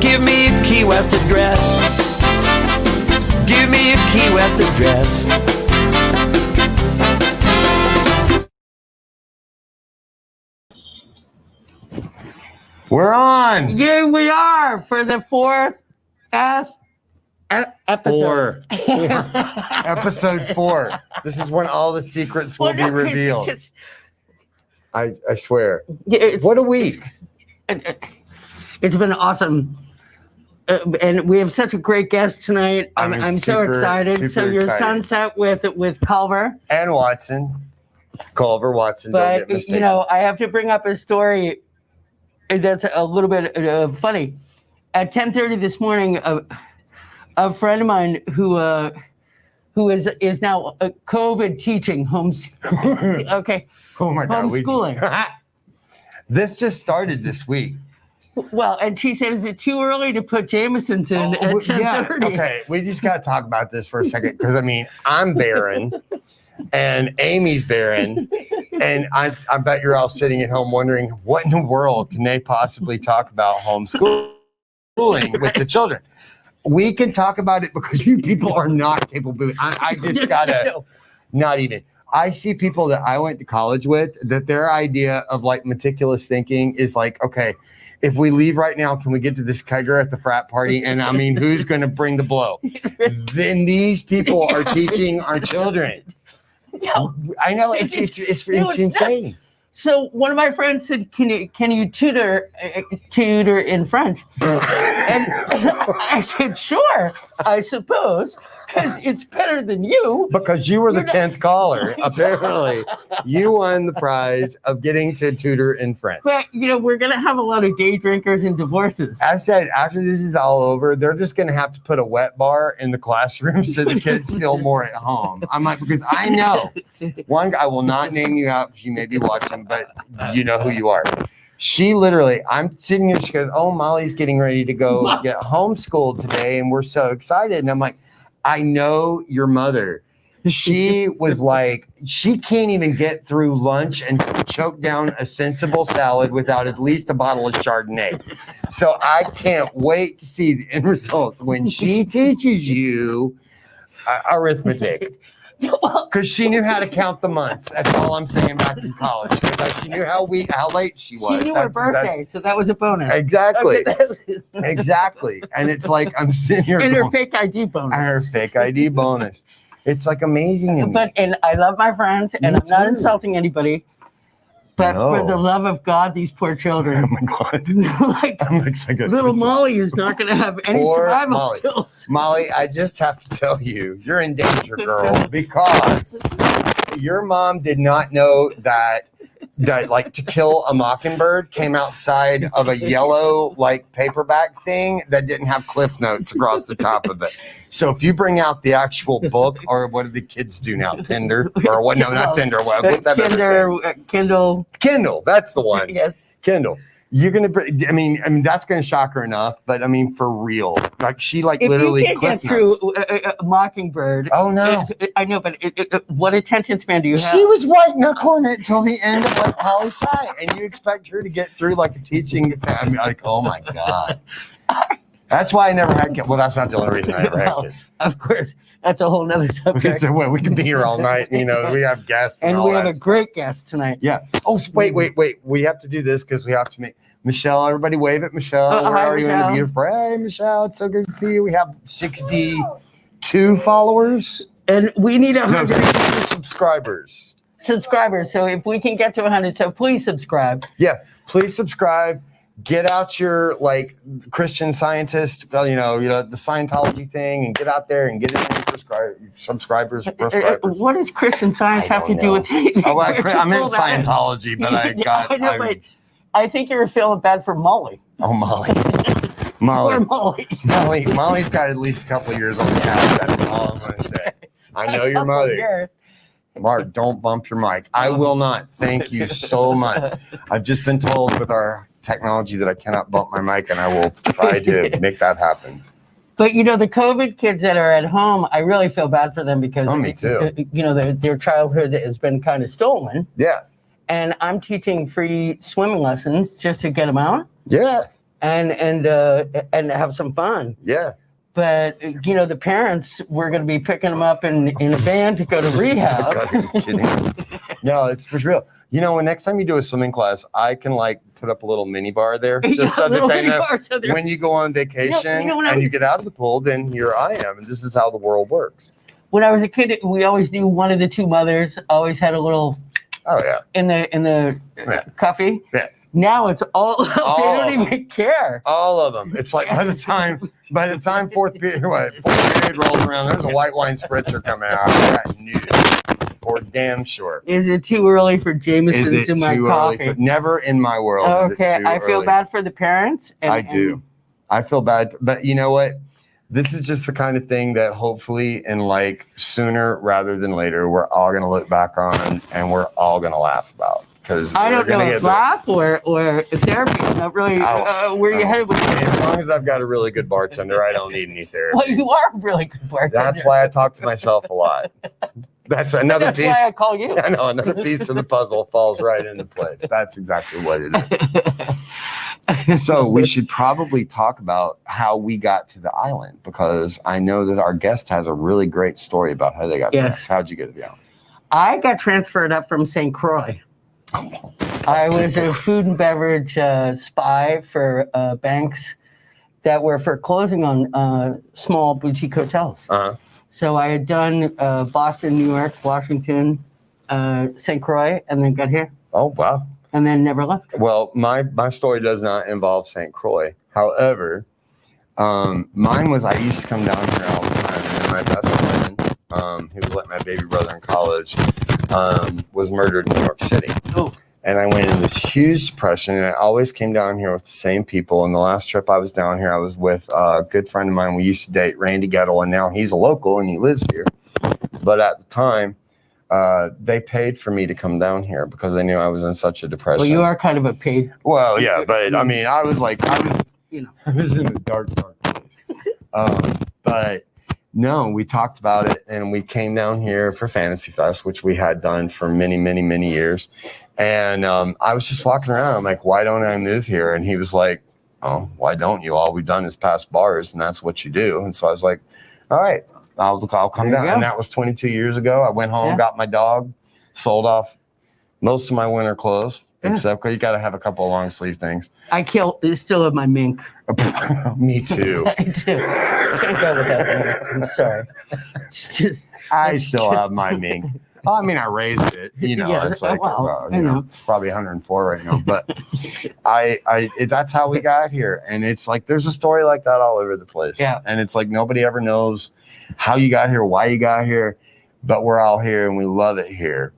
Give me a Key West address. Give me a Key West address. We're on. Here we are for the fourth episode. Episode 4. This is when all the secrets will be revealed. I swear. What a week. It's been awesome. And we have such a great guest tonight. I'm so excited. So you're Sunset with Culver. And Watson. Culver Watson. But, you know, I have to bring up a story that's a little bit funny. At 10:30 this morning, a friend of mine who is now COVID teaching okay. Oh my God. Homeschooling. This just started this week. Well, and she said, is it too early to put Jameson's in at 10:30? Yeah. Okay, we just got to talk about this for a second because, I mean, I'm barren and Amy's barren, and I bet you're all sitting at home wondering, what in the world can they possibly talk about homeschooling with the children? We can talk about it because you people are not capable. I just got to, not even. I see people that I went to college with that their idea of like meticulous thinking is like, okay, if we leave right now, can we get to this kegger at the frat party? And I mean, who's going to bring the blow? Then these people are teaching our children. No, I know it's insane. So one of my friends said, "Can you tutor in French?" And I said, "Sure, I suppose, because it's better than you." Because you were the 10th caller, apparently. You won the prize of getting to tutor in French. But, you know, we're going to have a lot of day drinkers and divorces. I said, after this is all over, they're just going to have to put a wet bar in the classroom so the kids feel more at home. I'm like, because I know one guy, I will not name you out because you may be watching, but you know who you are. She literally, I'm sitting here, she goes, oh, Molly's getting ready to go get homeschooled today, and we're so excited. And I'm like, I know your mother. She was like, she can't even get through lunch and choke down a sensible salad without at least a bottle of Chardonnay. So I can't wait to see the end results when she teaches you arithmetic. Because she knew how to count the months. That's all I'm saying back in college. Because she knew how late she was. She knew her birthday, so that was a bonus. Exactly. Exactly. And it's like I'm sitting here. And her fake ID bonus. And her fake ID bonus. It's like amazing to me. And I love my friends, and I'm not insulting anybody. But for the love of God, these poor children. Oh my God. Like little Molly is not going to have any survival skills. Molly, I just have to tell you, you're in danger, girl, because your mom did not know that like To Kill a Mockingbird came outside of a yellow like paperback thing that didn't have cliff notes across the top of it. So if you bring out the actual book, or what do the kids do now? Tinder or what? No, not Tinder. What's that? Kindle. Kindle. That's the one. Yes. Kindle. You're gonna. I mean, that's gonna shock her enough. But I mean, for real, like she like if literally. If you can't get through Mockingbird. Oh no! I know, but what attention span do you have? She was white knuckling it till the end of like poli sci, and you expect her to get through like a teaching. I mean, like, oh my God. That's why I never had kids. Well, that's not the only reason I ever had kids. Of course, that's a whole nother subject. We can be here all night. You know, we have guests, and we have a great guest tonight. Yeah. Oh, wait. We have to do this because we have to make Michelle. Everybody, wave at Michelle. Where are you in the beautiful? Hey, Michelle, it's so good to see you. We have 62 followers, and we need 100 subscribers. So if we can get to 100, so please subscribe. Yeah, please subscribe. Get out your like Christian Scientist, you know the Scientology thing, and get out there and get as many subscribers. What does Christian Science have to do with anything? Oh, I meant Scientology, but but I think you're feeling bad for Molly. Oh, Molly. Molly's got at least a couple of years on the app. That's all I'm going to say. I know your mother. Mark, don't bump your mic. I will not. Thank you so much. I've just been told with our technology that I cannot bump my mic, and I will try to make that happen. But you know, the COVID kids that are at home, I really feel bad for them because me too. You know, their childhood has been kind of stolen. Yeah. And I'm teaching free swimming lessons just to get them out. Yeah. and have some fun. Yeah. But the parents were going to be picking them up in a van to go to rehab. Are you kidding me? No, it's for real. When next time you do a swimming class, I can put up a little mini bar there, just so that they know when you go on vacation and you get out of the pool, then here I am, and this is how the world works. When I was a kid, we always knew one of the two mothers always had a little. Oh yeah. In the coffee. Yeah. Now it's all they don't even care. All of them. It's like by the time fourth period rolls around, there's a white wine spritzer coming out. I knew for damn sure. Is it too early for Jameson's in my coffee? Never in my world. Okay, is it too I feel early. bad for the parents. I do. I feel bad, but you know what? This is just the kind of thing that hopefully in sooner rather than later, we're all going to look back on and we're all going to laugh about. I don't know if laugh or therapy. Not really. Where you headed with it? As long as I've got a really good bartender, I don't need any therapy. Well, you are a really good bartender. That's why I talk to myself a lot. That's another piece. That's why I call you. I know another piece of the puzzle falls right into place. That's exactly what it is. So we should probably talk about how we got to the island, because I know that our guest has a really great story about how they got to us. How'd you get to the island? I got transferred up from St. Croix. I was a food and beverage spy for banks that were for closing on small boutique hotels. Uh-huh. So I had done Boston, New York, Washington, St. Croix, and then got here. Oh, wow. And then never left. Well, my story does not involve St. Croix. However, mine was I used to come down here all the time, and then my best friend, who was like my baby brother in college, was murdered in New York City. Oh. And I went in this huge depression, and I always came down here with the same people. And the last trip I was down here, I was with a good friend of mine. We used to date, Randy Gettle, and now he's a local and he lives here. But at the time, they paid for me to come down here because they knew I was in such a depression. Well, you are kind of a paid. Well, yeah, but I mean, I was in a dark place. But no, we talked about it, and we came down here for Fantasy Fest, which we had done for many, many, many years. And I was just walking around. I'm like, why don't I move here? And he was like, oh, why don't you? All we've done is pass bars, and that's what you do. And so I was like, all right, I'll come down. And that was 22 years ago. I went home, got my dog, sold off most of my winter clothes, except because you got to have a couple of long sleeve things. I still have my mink. Me too. I do. I can't go without mink. I'm sorry. I still have my mink. Well, I mean, I raised it. It's like it's probably 104 right now. But that's how we got here, and it's like there's a story like that all over the place. Yeah. And it's like nobody ever knows how you got here, why you got here, but we're all here and we love it here.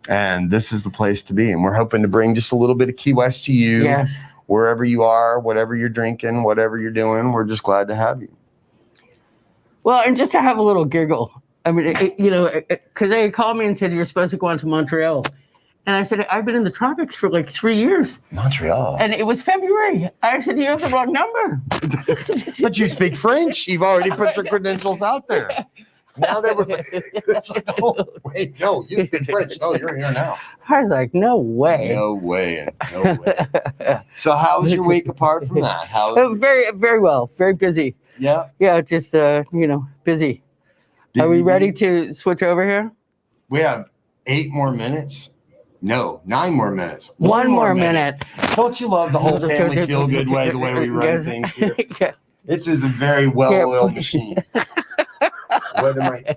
And this is the place to be. And we're hoping to bring just a little bit of Key West to you. Yes. Wherever you are, whatever you're drinking, whatever you're doing, we're just glad to have you. Well, and just to have a little giggle. I mean, because they called me and said, you're supposed to go on to Montreal. And I said, I've been in the tropics for like 3 years. Montreal. And it was February. I said, you have the wrong number. But you speak French. You've already put your credentials out there. Now they were like, oh, wait, no, you speak French. No, you're here now. I was like, no way. No way. So how was your week apart from that? Very, very well. Very busy. Yeah? Yeah, just, busy. Are we ready to switch over here? We have 8 more minutes. No, 9 more minutes. One more minute. Don't you love the whole family feel-good way, the way we run things here? Yeah. This is a very well-oiled machine.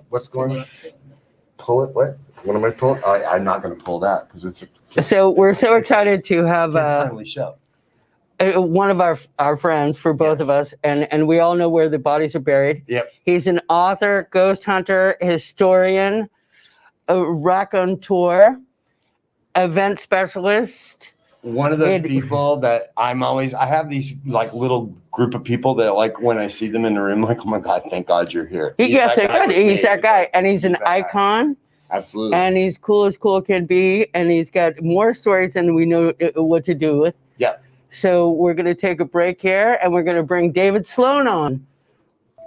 What's going on? Pull it? What am I pulling? I'm not going to pull that because it's a... So we're so excited to have friendly show. One of our friends for both of us, and we all know where the bodies are buried. Yep. He's an author, ghost hunter, historian, a raconteur, event specialist. One of those people that I have these like little group of people that like when I see them in the room, like, oh my God, thank God you're here. He's that guy. And he's an icon. Absolutely. And he's cool as cool can be. And he's got more stories than we know what to do with. Yeah. So we're going to take a break here and we're going to bring David Sloan on.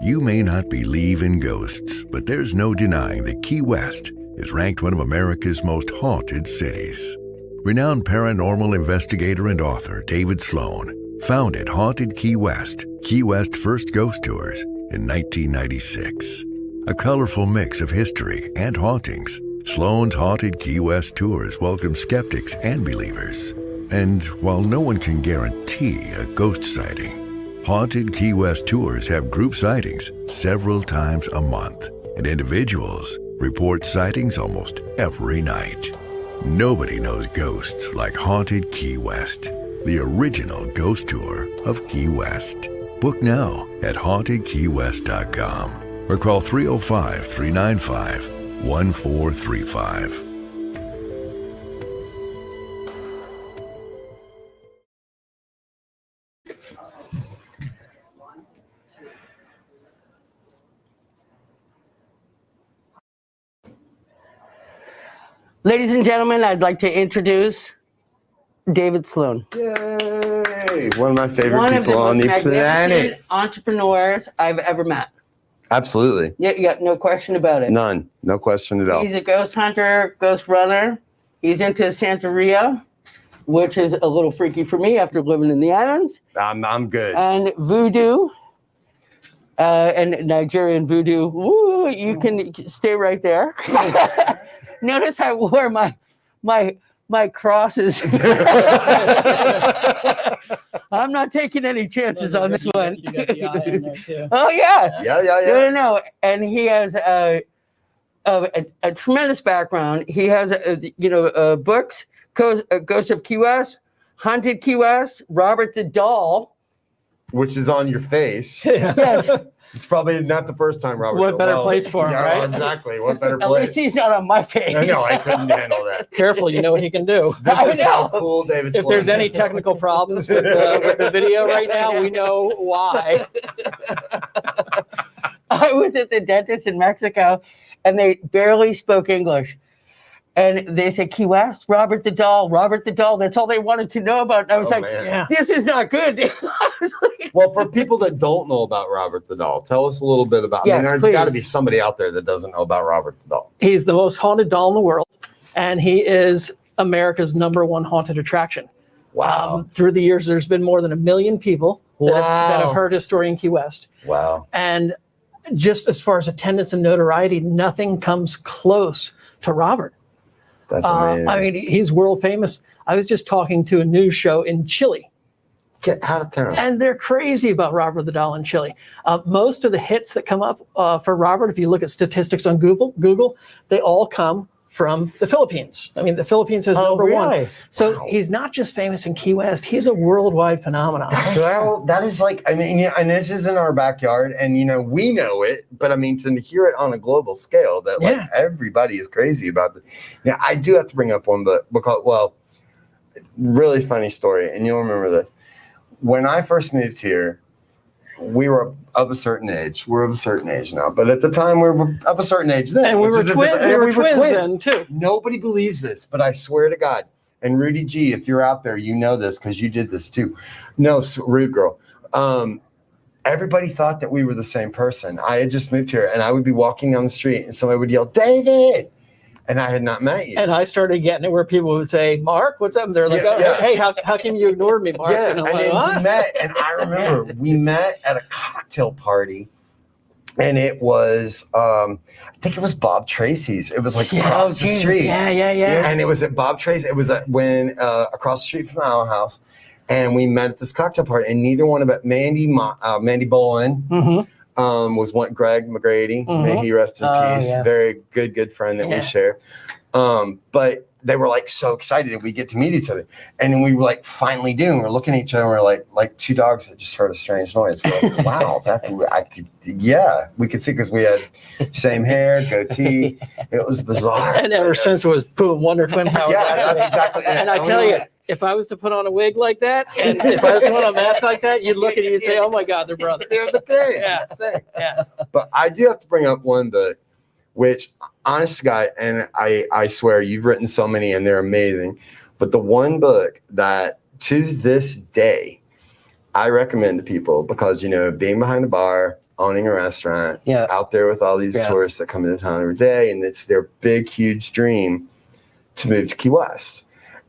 You may not believe in ghosts, but there's no denying that Key West is ranked one of America's most haunted cities. Renowned paranormal investigator and author David Sloan founded Haunted Key West, Key West's first ghost tours in 1996. A colorful mix of history and hauntings, Sloan's Haunted Key West tours welcome skeptics and believers. And while no one can guarantee a ghost sighting, Haunted Key West tours have group sightings several times a month, and individuals report sightings almost every night. Nobody knows ghosts like Haunted Key West, the original ghost tour of Key West. Book now at hauntedkeywest.com or call 305-395-1435. Ladies and gentlemen, I'd like to introduce David Sloan. Yay! One of my favorite One of the people on most the magnificent planet. entrepreneurs I've ever met. Absolutely. Yeah, no question about it. None. No question at all. He's a ghost hunter, ghost runner. He's into Santeria, which is a little freaky for me after living in the islands. I'm good. And voodoo, and Nigerian voodoo. Woo, you can stay right there. Notice I wore my crosses. I'm not taking any chances on this one. You got the eye in there too. Oh yeah. Yeah. No. And he has a tremendous background. He has books, Ghost of Key West, Haunted Key West, Robert the Doll. Which is on your face. Yes. It's probably not the first time Robert. What better place for him, right? Exactly. What better At place? least he's not on my face. I know, I couldn't handle that. Careful, you know what he can do. This is how cool David If Sloan there's is. any technical problems with the video right now, we know why. I was at the dentist in Mexico, and they barely spoke English. And they said, Key West, Robert the Doll. That's all they wanted to know about. And I was Oh, like, man. Yeah. this is not good. I was like, Well, for people that don't know about Robert the Doll, tell us a little bit about. Yes, there's please. got to be somebody out there that doesn't know about Robert the Doll. He's the most haunted doll in the world, and he is America's #1 haunted attraction. Wow. Through the years, there's been more than 1 million people that have heard his story in Key West. Wow. And just as far as attendance and notoriety, nothing comes close to Robert. That's amazing. I mean, he's world famous. I was just talking to a news show in Chile, Get out of town. and they're crazy about Robert the Doll in Chile. Most of the hits that come up for Robert, if you look at statistics on Google, they all come from the Philippines. I mean, the Philippines is number really? one. So he's not just famous in Key West, he's a worldwide phenomenon. Well, that is like, I mean, and this is in our backyard, and we know it, but I mean, to hear it on a global scale, that like everybody is crazy about it. Now, I do have to bring up one, but because, really funny story, and you'll remember that when I first moved here, we were of a certain age. We're of a certain age now, but at the time we were of a certain age then. And we which were is a twins. different- We and were twins then too. Nobody believes this, but I swear to God, and Rudy G, if you're out there, you know this because you did this too. No, Rude Girl. Everybody thought that we were the same person. I had just moved here, and I would be walking down the street, and somebody would yell, "David!" And I had not met you. And I started getting it where people would say, "Mark, what's up?" And they're like, "Hey, how come you ignored me, Mark?" Yeah, and I'm and like, then "What?" we met, and I remember we met at a cocktail party, and it was, I think it was Bob Tracy's. It was like across the street. Yeah. And it was at Bob Tracy. It was across the street from our house, and we met at this cocktail party. And neither one of it, Mandy Bowen, was one. Greg McGrady, may he rest in peace. Yeah. Very good friend that we share. But they were like so excited that we get to meet each other, and then we were like finally do. And we're looking at each other, and we're like two dogs that just heard a strange noise. We're like, wow, we could see because we had same hair, goatee. It was bizarre. And ever since it was boom, Wonder Twin power. Yeah, that's exactly it. And I tell you, if I was to put on a wig like that, and if I was to put on a mask like that, you'd look at it and say, "Oh my God, they're brothers." They're the thing. Yeah. Yeah. But I do have to bring up one book, which, honest to God, and I swear you've written so many and they're amazing, but the one book that to this day I recommend to people because, being behind a bar, owning a restaurant, out there with all these tourists that come into town every day, and it's their big, huge dream to move to Key West.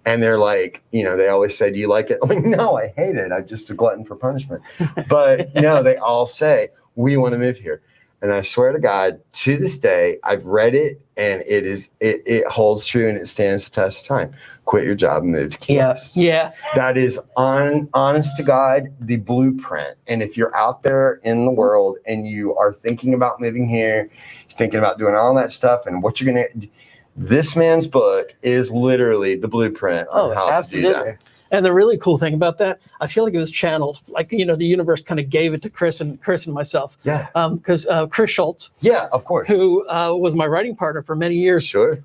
And they're like, they always say, do you like it? I'm like, no, I hate it. I'm just a glutton for punishment. But no, they all say, we want to move here. And I swear to God, to this day, I've read it and it holds true and it stands the test of time. Quit your job and move to Key West. Yeah. That is honest to God, the blueprint. And if you're out there in the world and you are thinking about moving here, thinking about doing all that stuff and what you're going to, this man's book is literally the blueprint on how to do that. And the really cool thing about that, I feel like it was channeled, like, the universe kind of gave it to Chris and myself. Yeah. Because Chris Schultz. Yeah, of course. Who was my writing partner for many years. Sure.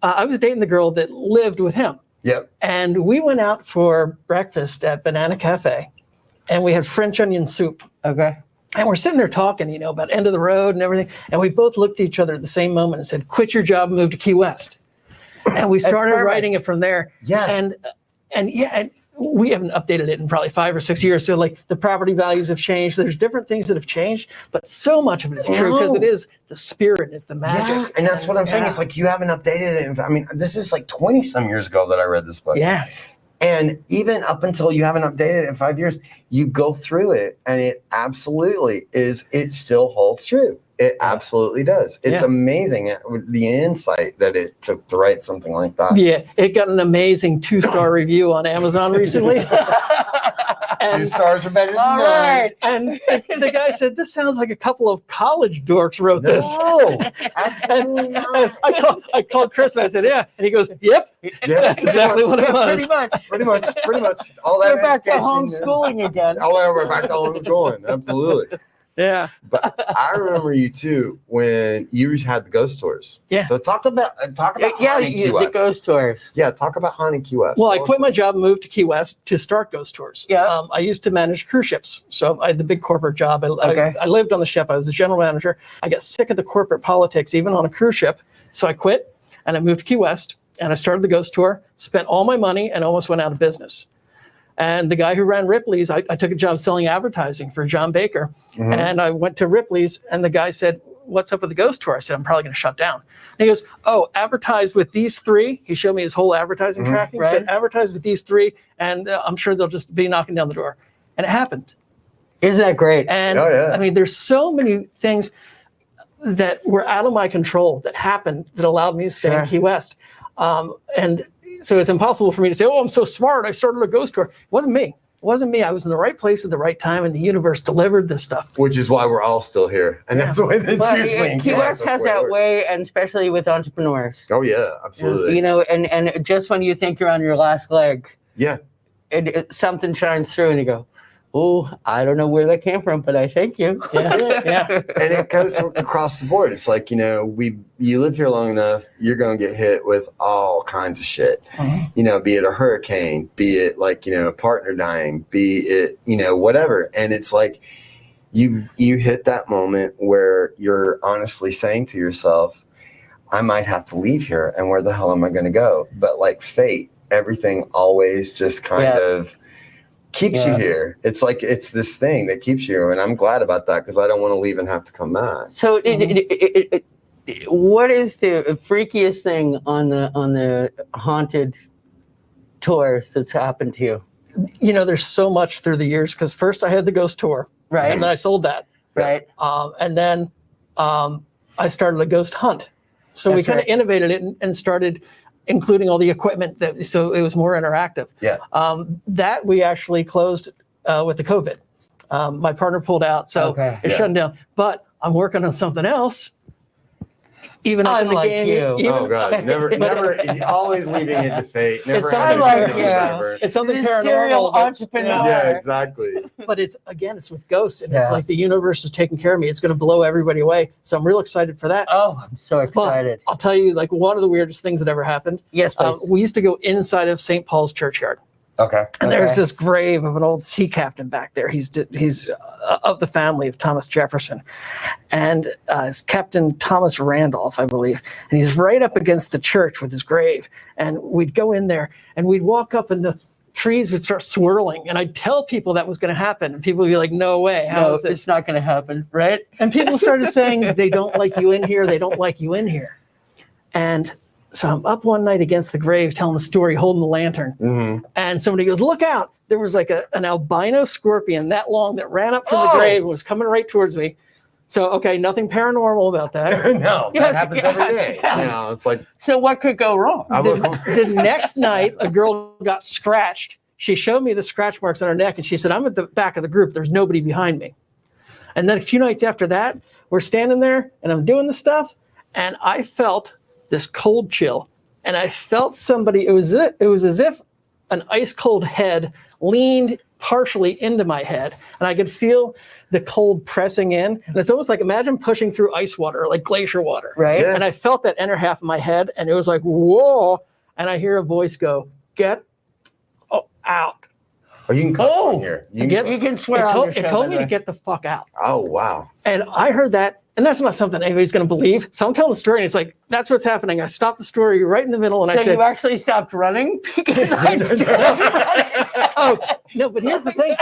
I was dating the girl that lived with him. Yep. And we went out for breakfast at Banana Cafe and we had French onion soup. Okay. And we're sitting there talking, about end of the road and everything. And we both looked at each other at the same moment and said, quit your job and move to Key West. And we started writing it from there. Yeah. And we haven't updated it in probably 5 or 6 years. So like the property values have changed. There's different things that have changed, but so much of it is true because it is the spirit, is the magic. Yeah, and that's what I'm saying. It's like you haven't updated it. I mean, this is like 20 some years ago that I read this book. Yeah. And even up until you haven't updated it in 5 years, you go through it and it absolutely it still holds true. It absolutely does. It's amazing the insight that it took to write something like that. Yeah, it got an amazing 2-star review on Amazon recently. 2 stars are better than none. Right. And the guy said, this sounds like a couple of college dorks wrote this. No, absolutely not. And I called Chris and I said, yeah. And he goes, yep. Yeah, That's exactly what it was. Pretty much. All that We're back to education, homeschooling again. Oh, we're back to homeschooling. Absolutely. Yeah. But I remember you too when you had the ghost tours. Yeah. So talk about haunting Key West. The ghost tours. Yeah, talk about haunting Key West. Well, I quit my job and moved to Key West to start ghost tours. Yeah. I used to manage cruise ships. So I had the big corporate job. I lived on the ship. I was the general manager. I got sick of the corporate politics, even on a cruise ship. So I quit and I moved to Key West and I started the ghost tour, spent all my money and almost went out of business. And the guy who ran Ripley's, I took a job selling advertising for John Baker. Mm-hmm. And I went to Ripley's and the guy said, what's up with the ghost tour? I said, I'm probably going to shut down. And he goes, oh, advertise with these 3. He showed me his whole advertising tracking. He said, advertise with these 3 and I'm sure they'll just be knocking down the door. And it happened. Isn't that great? And I mean, there's so many things that were out of my control that happened that allowed me to stay in Key West. And so it's impossible for me to say, oh, I'm so smart. I started a ghost tour. It wasn't me. I was in the right place at the right time, and the universe delivered this stuff. Which is why we're all still here. And that's why this usually Key West has that way, and especially with entrepreneurs. Oh, yeah, absolutely. And just when you think you're on your last leg, something shines through, and you go, oh, I don't know where that came from, but I thank you. Yeah. And it goes across the board. It's like, you live here long enough, you're going to get hit with all kinds of shit. Mm-hmm. Be it a hurricane, be it like, a partner dying, be it, whatever. And it's like you hit that moment where you're honestly saying to yourself, I might have to leave here. And where the hell am I going to go? But like fate, everything always just kind of keeps you here. It's like it's this thing that keeps you here, and I'm glad about that because I don't want to leave and have to come back. So, what is the freakiest thing on the haunted tours that's happened to you? There's so much through the years because first I had the ghost tour, right, and then I sold that, right, and then I started a ghost hunt. So we kind of innovated it and started including all the equipment so it was more interactive. Yeah. That we actually closed with the COVID. My partner pulled out, so it's shutting down. But I'm working on something else. Even up in the game. Oh God, never, always leaving it to fate. Never it's something paranormal. Serial entrepreneur. Yeah, exactly. But it's with ghosts, and it's like the universe is taking care of me. It's going to blow everybody away. So I'm real excited for that. Oh, I'm so excited. But I'll tell you, like one of the weirdest things that ever happened. Yes, please. We used to go inside of St. Paul's churchyard. Okay. And there's this grave of an old sea captain back there. He's of the family of Thomas Jefferson. And it's Captain Thomas Randolph, I believe. And he's right up against the church with his grave. And we'd go in there and we'd walk up and the trees would start swirling. And I'd tell people that was going to happen. And people would be like, no way. How is this? It's not going to happen, right? And people started saying, they don't like you in here. They don't like you in here. And So I'm up one night against the grave telling the story, holding the lantern. And somebody goes, look out. There was like an albino scorpion that long that ran up from the grave and was coming right towards me. So, okay, nothing paranormal about that. No, that happens every day. You know, it's like. So what could go wrong? The next night, a girl got scratched. She showed me the scratch marks on her neck, and she said, I'm at the back of the group. There's nobody behind me. And then a few nights after that, we're standing there, and I'm doing the stuff, and I felt this cold chill. And I felt somebody, it was as if an ice cold head leaned partially into my head, and I could feel the cold pressing in. And it's almost like, imagine pushing through ice water, like glacier water. Right. Yeah. And I felt that inner half of my head, and it was like, whoa. And I hear a voice go, get out. Oh, you can cuss on here. You can swear on your show. It told me to get the fuck out. Oh, wow. And I heard that, and that's not something anybody's going to believe. So I'm telling the story, and it's like, that's what's happening. I stopped the story right in the middle, and I said... So you actually stopped running? Because I'm still running. Oh, no, but here's the thing.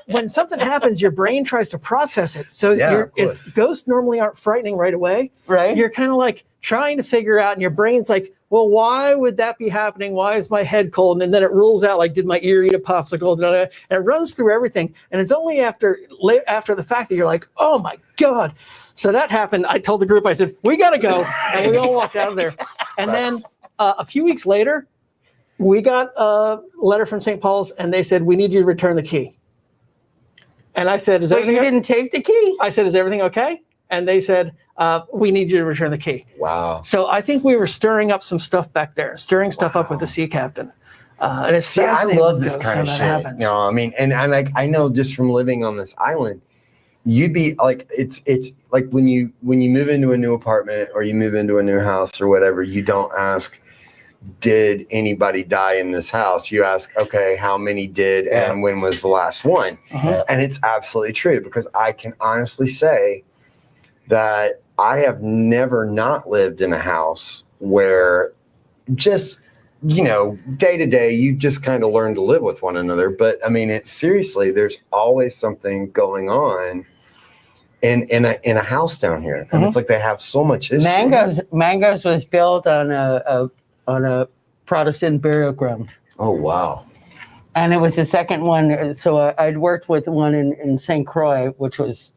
When something happens, your brain tries to process it. So ghosts normally aren't frightening right away. Right. You're kind of like trying to figure out, and your brain's like, well, why would that be happening? Why is my head cold? And then it rules out, like, did my ear eat a popsicle? And it runs through everything. And it's only after the fact that you're like, oh, my God. So that happened. I told the group, I said, we got to go. And we all walked out of there. And then a few weeks later, we got a letter from St. Paul's, and they said, we need you to return the key. And I said, is everything okay? You didn't take the key? I said, is everything okay? And they said, we need you to return the key. Wow. So I think we were stirring up some stuff back there, stirring stuff up with the sea captain. And it's I love this kind of shit. Happens. You know, I mean, and I know just from living on this island, you'd be like, it's like when you move into a new apartment or you move into a new house or whatever, you don't ask, did anybody die in this house? You ask, okay, how many did and when was the last one? And it's absolutely true, because I can honestly say that I have never not lived in a house where just, you know, day to day, you just kind of learn to live with one another. But I mean, it's seriously, there's always something going on in a house down here. And it's like they have so much history. Mangoes was built on a Protestant burial ground. Oh, wow. And it was the second one. So I'd worked with one in St. Croix, which was,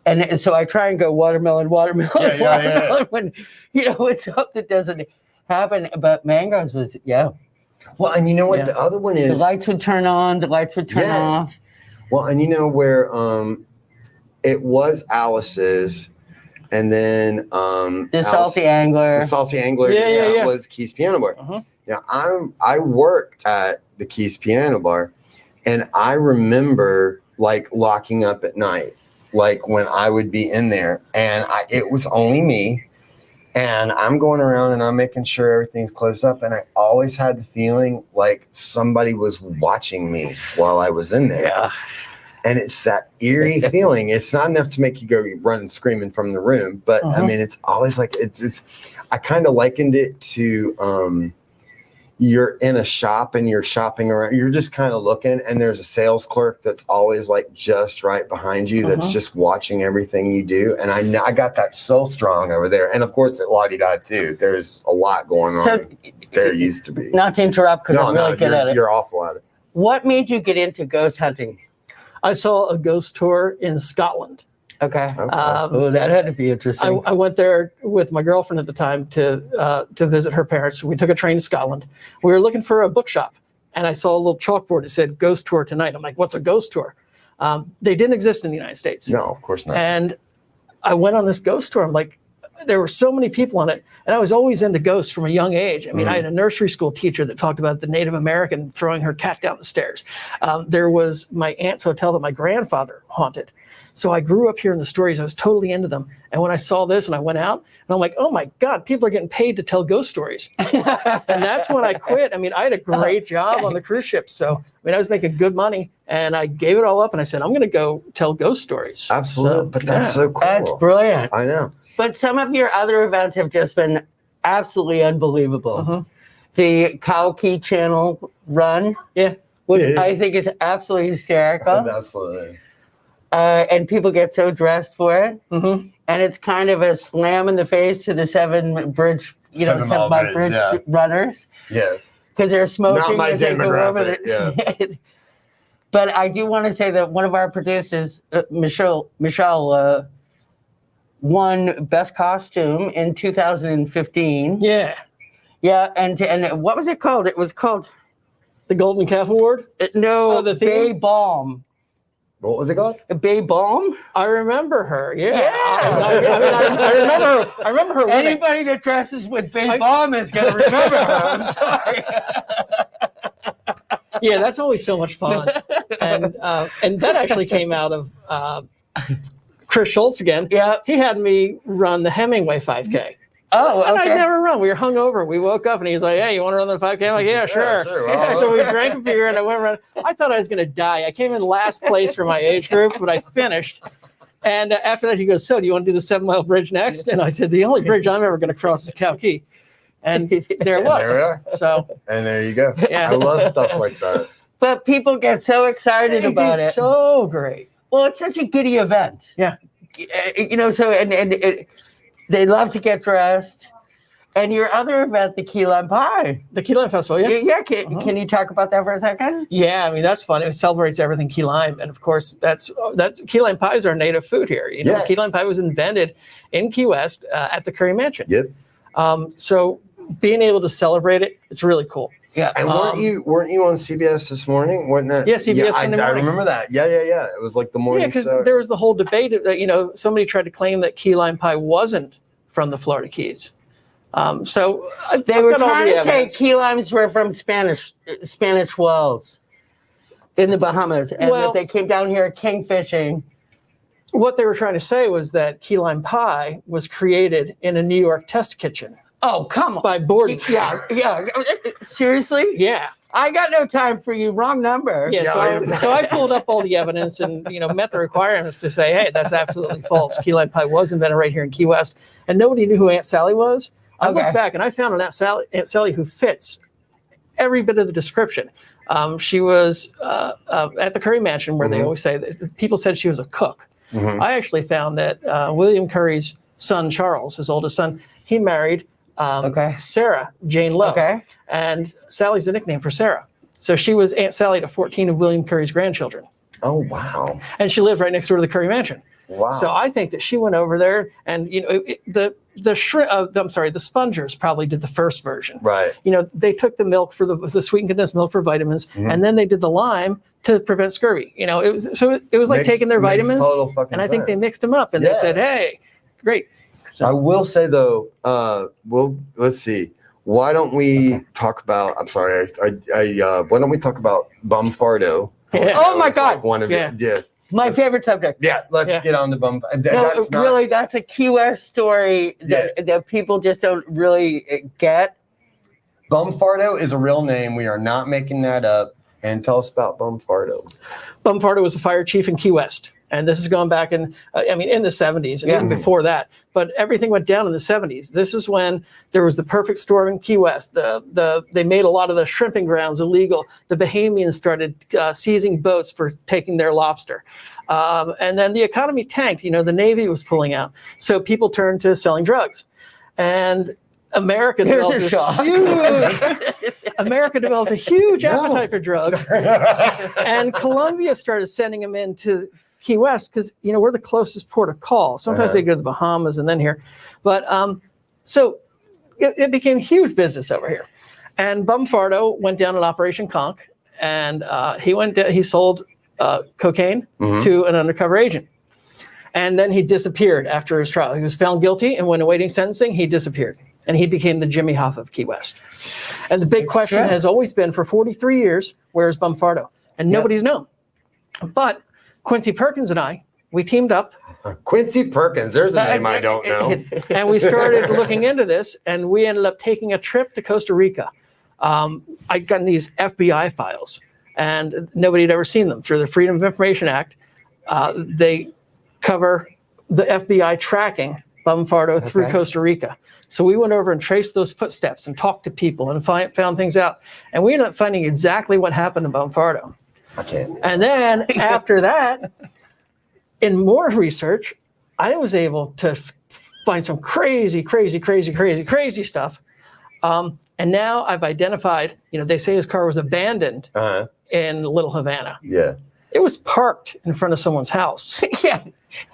and so I try and go watermelon. When, you know, it's hope that doesn't happen. But Mangoes was, Well, and you know what the other one is? The lights would turn on, the lights would turn off. Well, and you know where it was Alice's, and then the Salty Angler. The Salty Angler was Keith's Piano Bar. Now I worked at the Keith's Piano Bar, and I remember like locking up at night, like when I would be in there, and it was only me, and I'm going around and I'm making sure everything's closed up, and I always had the feeling like somebody was watching me while I was in there. Yeah. And it's that eerie feeling. It's not enough to make you go run screaming from the room, but I mean, it's always like it's. I kind of likened it to you're in a shop and you're shopping around. You're just kind of looking, and there's a sales clerk that's always like just right behind you, that's just watching everything you do. And I got that so strong over there. And of course, at La-Di-Da too. There's a lot going on. So, there used to be. Not to interrupt, because I'm really good at it. You're awful at it. What made you get into ghost hunting? I saw a ghost tour in Scotland. Okay. That had to be interesting. I went there with my girlfriend at the time to visit her parents. We took a train to Scotland. We were looking for a bookshop, and I saw a little chalkboard that said "Ghost Tour Tonight." I'm like, "What's a ghost tour?" They didn't exist in the United States. No, of course not. And I went on this ghost tour. I'm like, there were so many people on it, and I was always into ghosts from a young age. I mean, I had a nursery school teacher that talked about the Native American throwing her cat down the stairs. There was my aunt's hotel that my grandfather haunted. So I grew up hearing the stories. I was totally into them. And when I saw this and I went out, and I'm like, oh my God, people are getting paid to tell ghost stories. And that's when I quit. I mean, I had a great job on the cruise ship. So, I mean, I was making good money, and I gave it all up, and I said, I'm going to go tell ghost stories. Absolutely. So, but that's so cool. That's brilliant. I know. But some of your other events have just been absolutely unbelievable. The Cow Key Channel run, which I think is absolutely hysterical. Absolutely. And people get so dressed for it. And it's kind of a slam in the face to the 7 bridge Send them 7 all Mile bridge, Bridge runners Yeah. because they're smoking Not my as they go over demographic, But I do want to say that one of our producers, Michelle, won Best Costume in 2015. Yeah. Yeah, and what was it called? It was called The Golden Calf Award? no, the Bay theme? Balm. What was it called? Bay Balm? I remember her. Yeah. Yeah. I remember her winning. Anybody that dresses with Bay Balm is going to remember her. I'm sorry. Yeah, that's always so much fun. And that actually came out of Chris Schultz again. Yeah. He had me run the Hemingway 5K. Oh, And okay. I'd never run. We were hungover. We woke up and he was like, "Hey, you want to run the 5K?" I'm like, "Yeah, sure." Well, So we drank a beer and I went around. I thought I was going to die. I came in last place for my age group, but I finished. And after that, he goes, "So, do you want to do the 7 Mile Bridge next?" And I said, "The only bridge I'm ever going to cross is Cow Key." And there it was. There we are. So, And there you go. Yeah. I love stuff like that. But people get so excited about it. So great. Well, it's such a giddy event. Yeah. So they love to get dressed. And your other event, the Key Lime Pie. The Key Lime Festival, yeah. Yeah, can you talk about that for a second? Yeah, I mean, that's fun. It celebrates everything key lime. And of course, that's key lime pie is our native food here. Key lime pie was invented in Key West at the Curry Mansion. Yep. So being able to celebrate it, it's really cool. Yeah. And weren't you on CBS this morning? Wasn't it? Yeah, CBS I Sunday morning. remember that. Yeah. It was like the morning Yeah, because show. there was the whole debate that, somebody tried to claim that key lime pie wasn't from the Florida Keys. So They were trying to say key limes were from Spanish wells in the Bahamas, and that they came down here king fishing. What they were trying to say was that key lime pie was created in a New York test kitchen. Oh, come on. By Borden. Yeah. Seriously? Yeah. I got no time for you. Wrong number. Yeah, so I pulled up all the evidence and met the requirements to say, hey, that's absolutely false. Key lime pie was invented right here in Key West, and nobody knew who Aunt Sally was. I looked back and I found an Aunt Sally who fits every bit of the description. She was at the Curry Mansion, where they always say that people said she was a cook. I actually found that William Curry's son Charles, his oldest son, he married Sarah Jane Lowe. And Sally's the nickname for Sarah. So she was Aunt Sally to 14 of William Curry's grandchildren. Oh, wow. And she lived right next door to the Curry Mansion. Wow. So I think that she went over there and, the Spongers probably did the first version. Right. They took the milk for the sweetened condensed milk for vitamins, and then they did the lime to prevent scurvy. It was like taking their vitamins, and I think they mixed them up and they said, hey, great. So, I will say though, let's see. Why don't we talk about? I'm sorry. Why don't we talk about Bumfardo? Yeah. Oh my God. Like one of Yeah. My favorite subject. Yeah. Let's get on the Bum. That's a Key West story that people just don't really get. Bumfardo is a real name. We are not making that up. And tell us about Bumfardo. Bumfardo was a fire chief in Key West. And this is going back in the 70s and even before that. But everything went down in the 70s. This is when there was the perfect storm in Key West. They made a lot of the shrimping grounds illegal. The Bahamians started seizing boats for taking their lobster. And then the economy tanked. The Navy was pulling out. So people turned to selling drugs. And America developed a huge appetite for drugs. And Colombia started sending them into Key West because we're the closest port of call. Sometimes they go to the Bahamas and then here, but so it became huge business over here. And Bumfardo went down in Operation Conch, and he sold cocaine to an undercover agent, and then he disappeared after his trial. He was found guilty, and when awaiting sentencing, he disappeared, and he became the Jimmy Hoffa of Key West. And the big question has always been for 43 years, where's Bumfardo? And nobody's known, but Quincy Perkins and I, we teamed up. Quincy Perkins, there's a name I don't know. And we started looking into this, and we ended up taking a trip to Costa Rica. I'd gotten these FBI files, and nobody had ever seen them. Through the Freedom of Information Act, they cover the FBI tracking Bumfardo through Costa Rica. So we went over and traced those footsteps and talked to people and found things out. And we ended up finding exactly what happened to Bumfardo. And then after that, in more research, I was able to find some crazy stuff. And now I've identified, they say his car was abandoned in Little Havana. Yeah. It was parked in front of someone's house. Yeah.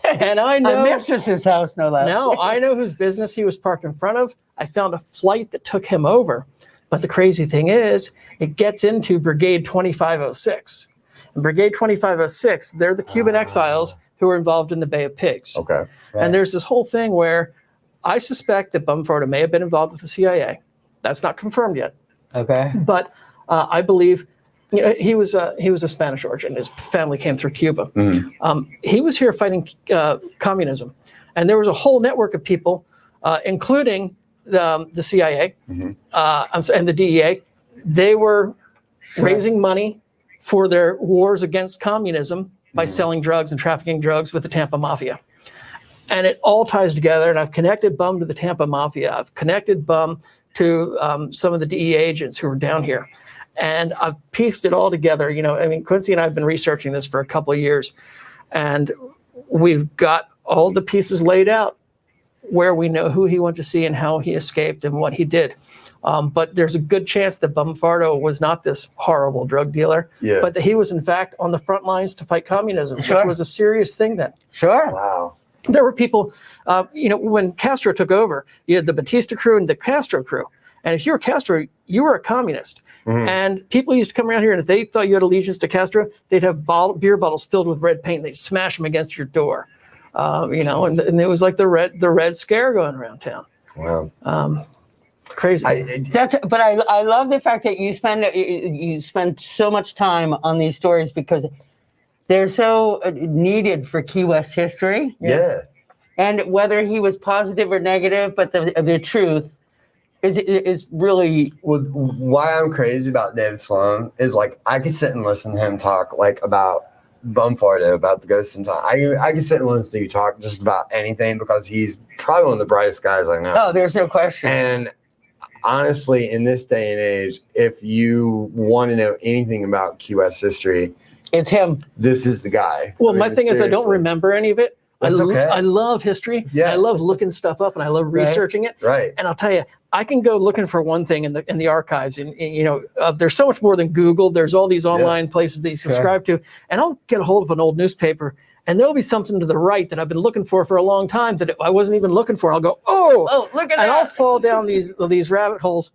And I know. A mistress's house, no less. No, I know whose business he was parked in front of. I found a flight that took him over. But the crazy thing is, it gets into Brigade 2506. And Brigade 2506, they're the Cuban exiles who were involved in the Bay of Pigs. Okay. Right. And there's this whole thing where I suspect that Bumfardo may have been involved with the CIA. That's not confirmed yet. Okay. But I believe he was a Spanish origin. His family came through Cuba. He was here fighting communism. And there was a whole network of people, including the CIA and the DEA. They were raising money for their wars against communism by selling drugs and trafficking drugs with the Tampa Mafia. And it all ties together. And I've connected Bum to the Tampa Mafia. I've connected Bum to some of the DEA agents who were down here. And I've pieced it all together. Quincy and I have been researching this for a couple of years. And we've got all the pieces laid out where we know who he went to see and how he escaped and what he did. But there's a good chance that Bumfardo was not this horrible drug dealer, but that he was, in fact, on the front lines to fight communism, which was a serious thing then. Sure. Wow. There were people, when Castro took over, you had the Batista crew and the Castro crew. And if you were Castro, you were a communist. And people used to come around here, and if they thought you had allegiance to Castro, they'd have beer bottles filled with red paint. They'd smash them against your door. And it was like the red scare going around town. Wow. Crazy. But I love the fact that you spend so much time on these stories because they're so needed for Key West history. Yeah. And whether he was positive or negative, but the truth is really. Well, why I'm crazy about David Sloan is like I could sit and listen to him talk like about Bumfardo, about the ghosts and time. I could sit and listen to you talk just about anything because he's probably one of the brightest guys I know. Oh, there's no question. And honestly, in this day and age, if you want to know anything about Key West history, it's him. This is the guy. Well, my thing is I don't remember any of it. That's okay. I love history. Yeah. I love looking stuff up and I love researching it. Right. And I'll tell you, I can go looking for one thing in the archives, and there's so much more than Google. There's all these online places that you subscribe to, and I'll get a hold of an old newspaper, and there'll be something to the right that I've been looking for a long time that I wasn't even looking for. I'll go, oh, look at that, and I'll fall down these rabbit holes,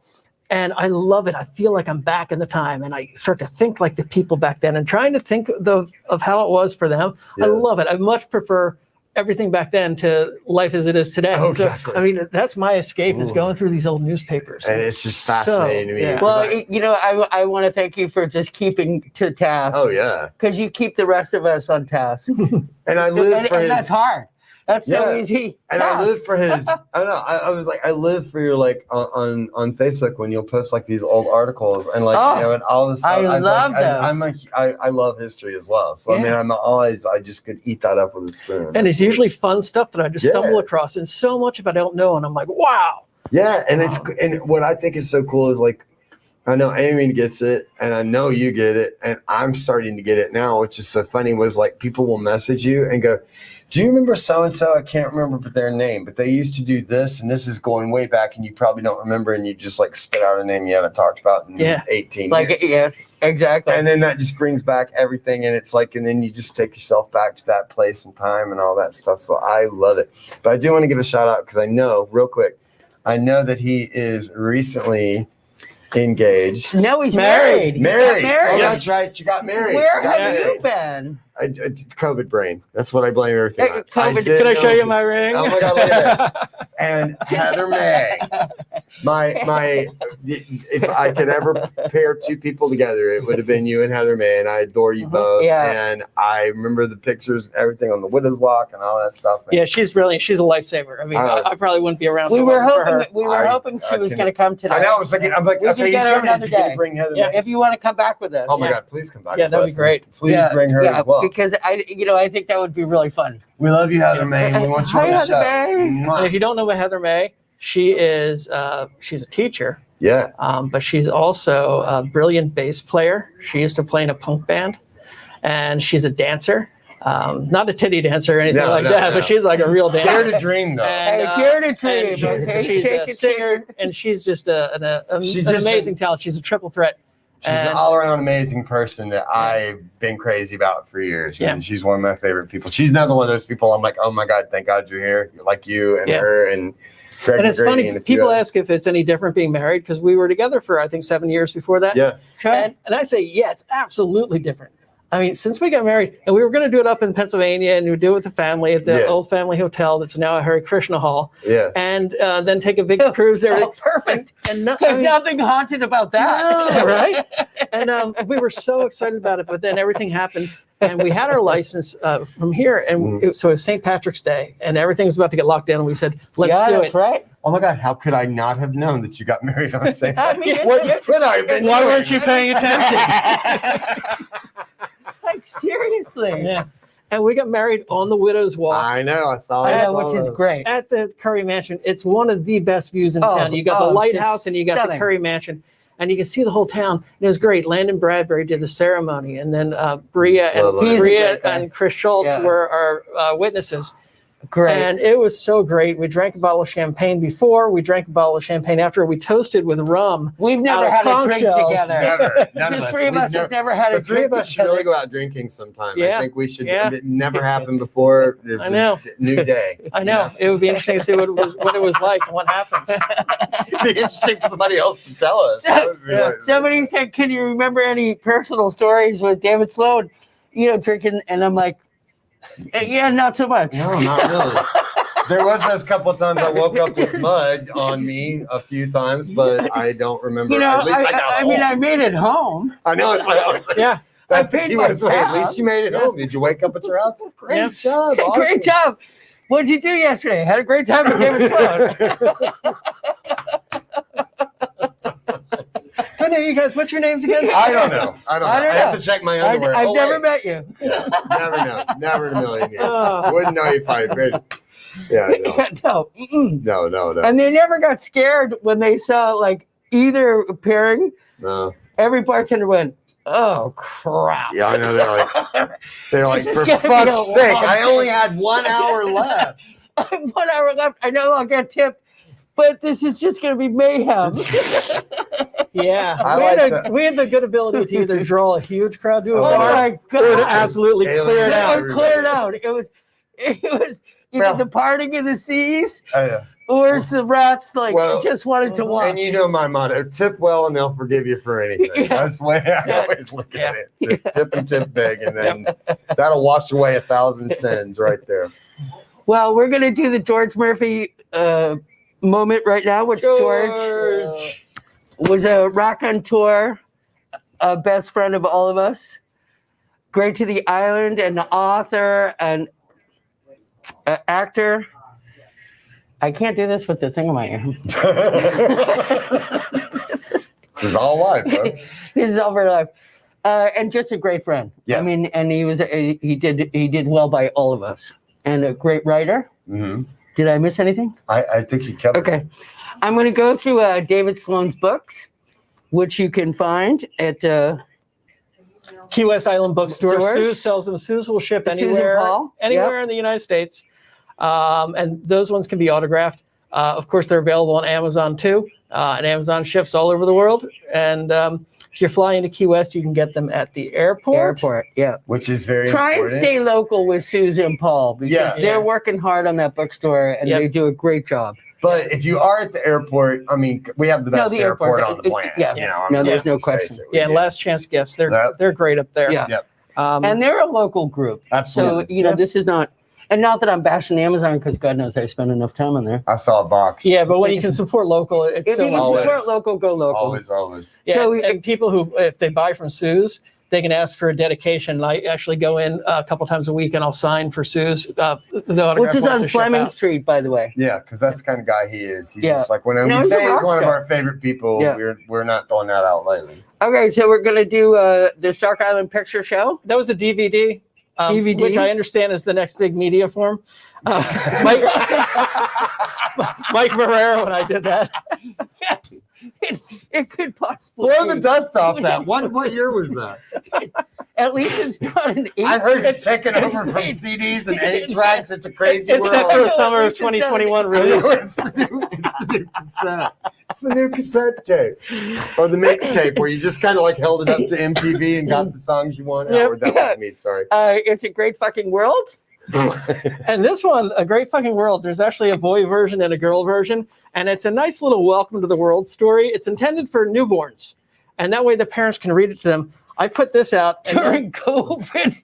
and I love it. I feel like I'm back in the time, and I start to think like the people back then, and trying to think of how it was for them. Yeah. I love it. I much prefer everything back then to life as it is today. Oh, exactly. So, that's my escape is going through these old newspapers. And it's just fascinating to me. Yeah. Well, I want to thank you for just keeping to task. Oh, yeah. Because you keep the rest of us on task. And I live for his... And that's hard. That's so easy. And I live for his. I don't know. I was like, I live for your on Facebook when you'll post like these old articles and and all this stuff. I love those. I love history as well. So I just could eat that up with a spoon. And it's usually fun stuff that I just stumble across, and so much of it I don't know, and I'm like, wow. Yeah, and and what I think is so cool is like, I know Amy gets it, and I know you get it, and I'm starting to get it now, which is so funny. Was like people will message you and go, do you remember so-and-so? I can't remember their name, but they used to do this, and this is going way back, and you probably don't remember, and you just like spit out a name you haven't talked about in 18 years. Yeah, exactly. And then that just brings back everything, and it's like, and then you just take yourself back to that place and time and all that stuff. So I love it. But I do want to give a shout out because I know, real quick, I know that he is recently engaged. No, he's married. Married. Married. Oh, that's right. You got married. Where have you been? COVID brain. That's what I blame everything on. Can I show you my ring? Oh my God, look at this. And Heather May, if I could ever pair two people together, it would have been you and Heather May, and I adore you both. Yeah. And I remember the pictures, everything on the Widow's Walk and all that stuff. Yeah, she's brilliant. She's a lifesaver. I mean, I probably wouldn't be around. We were hoping she was going to come today. I know. I was thinking, I'm like, okay, he's going to bring Heather May. If you want to come back with us. Oh my God, please come back. Yeah, that'd be great. Please bring her as well. Because I think that would be really fun. We love you, Heather May. We want you on the show. And if you don't know about Heather May, she is she's a teacher. Yeah. But she's also a brilliant bass player. She used to play in a punk band, and she's a dancer. Not a titty dancer or anything No, no, that, no. but she's like a real dancer. Dare to dream, though. And, Dare to dream. and she's Okay, a singer, and she's just an amazing talent. She's a triple threat. She's an all-around amazing person that I've been crazy about for years. And she's one of my favorite people. She's another one of those people I'm like, oh my God, thank God you're here. Like you and her and Greg. And it's funny, people ask if it's any different being married because we were together for, I think, 7 years before that. Yeah. Sure. And I say, yeah, it's absolutely different. I mean, since we got married, and we were going to do it up in Pennsylvania, and we would do it with the family at the old family hotel that's now a Hare Krishna Hall. Yeah. And then take a big cruise there. Oh, perfect. And There's nothing haunted about that. no, right? And we were so excited about it, but then everything happened. And we had our license from here. And so it's St. Patrick's Day, and everything was about to get locked down. And we said, let's do that's it. right. Oh my God, how could I not have known that you got married on St. I mean, What could I have been Why doing? weren't you paying attention? Like, seriously. Yeah. And we got married on the Widow's Walk. I know, I saw I it. know, which is great. At the Curry Mansion. It's one of the best views in town. You got the lighthouse and you got the Curry Mansion. And you can see the whole town. And it was great. Landon Bradbury did the ceremony. And then Bria and Chris Schultz were our witnesses. Great. And it was so great. We drank a bottle of champagne before. We drank a bottle of champagne after. We toasted with rum. We've never had a drink together. Never. None of The us. three of us have never had a The three drink of us should together. really go out drinking sometime. Yeah. I think we should. Yeah. It never happened before. It's I know. a new day. I know. It would be interesting to see what it was like and what happens. It'd be interesting for somebody else to tell us. That would be like- Somebody said, can you remember any personal stories with David Sloan, drinking? And I'm like, yeah, not so much. No, not really. There was those couple of times I woke up with mud on me a few times, but I don't remember. At least I got home. I made it home. I know it's what I was saying. Yeah. That's I the paid key my way. At tab. least you made it home. Did you wake up at your house? Great job. Awesome. Great job. What did you do yesterday? Had a great time with David Sloan. I know you guys. What's your names again? I don't know. I have to check my underwear. I've never met you. Yeah, never know. Never in a million years. Wouldn't know you probably did. Yeah, No. Mm-mm. No. And they never got scared when they saw like either pairing. No. Every bartender went, "Oh crap!" Yeah, I know. They're like, This for is gonna be fuck's a sake, long I only had 1 hour left. 1 hour left. I know I'll get tipped, but this is just going to be mayhem. Yeah, we had the good ability to either draw a huge crowd to a Oh bar my or to God. absolutely clear it out. It was cleared out. It was either the parting of the seas or it's the rats just wanted to watch. And you know my motto: tip well, and they'll forgive you for anything. Yeah. That's the way I always look at it. Just tip and tip big, and then that'll wash away 1,000 sins right there. Well, we're going to do the George Murphy moment right now, which George was a rock on tour, a best friend of all of us, great to the island, an author, an actor. I can't do this with the thing in my ear. This is all live, bro. This is all very live. And just a great friend. Yeah. I mean, and he did well by all of us. And a great writer. Mm-hmm. Did I miss anything? I think you covered. Okay. I'm going to go through David Sloan's books, which you can find at Key West Island Bookstore. Stores. Suze sells them. Suze will ship Susan anywhere, Paul. in the United States. And those ones can be autographed. Of course, they're available on Amazon too. And Amazon ships all over the world. And if you're flying to Key West, you can get them at the airport. Yeah. Which is very Try important. and stay local with Susan and Paul because they're working hard on that bookstore and they do a great job. But if you are at the airport, I mean, we have the best airport on the planet. Yeah. You know, No, there's no question. Yeah, and Last Chance Gifts. They're great up there. Yeah. Yep. And they're a local group. Absolutely. So, this is not, and not that I'm bashing Amazon because God knows I spend enough time on there. I saw a box. Yeah, but when you can support local, it's If so you can much better. support local, go local. Always. Yeah, So and people who, if they buy from Suze, they can ask for a dedication. I actually go in a couple times a week and I'll sign for Suze. The autograph Which is wants on to ship Fleming out. Street, by the way. Yeah, because that's the kind of guy he is. He's Yeah. just like, when No, we he's say a he's rock one of star. our favorite people, Yeah. we're not throwing that out lightly. Okay, so we're going to do the Shark Island Picture Show. That was a DVD. DVD? Which I understand is the next big media form. Mike Marrero and I did that. It could possibly Blow the be. dust off that. What year was that? At least it's not an 8. I heard it's taken over from it's- CDs and 8 tracks. It's a crazy It's set for world. a summer of 2021 release. It's the new cassette. It's the new cassette tape. Or the mixtape where you just kind of like held it up to MTV and got the songs you wanted. Yep. Oh, that was me, sorry. It's a great fucking world. And this one, A Great Fucking World, there's actually a boy version and a girl version. And it's a nice little welcome to the world story. It's intended for newborns. And that way the parents can read it to them. I put this out During COVID,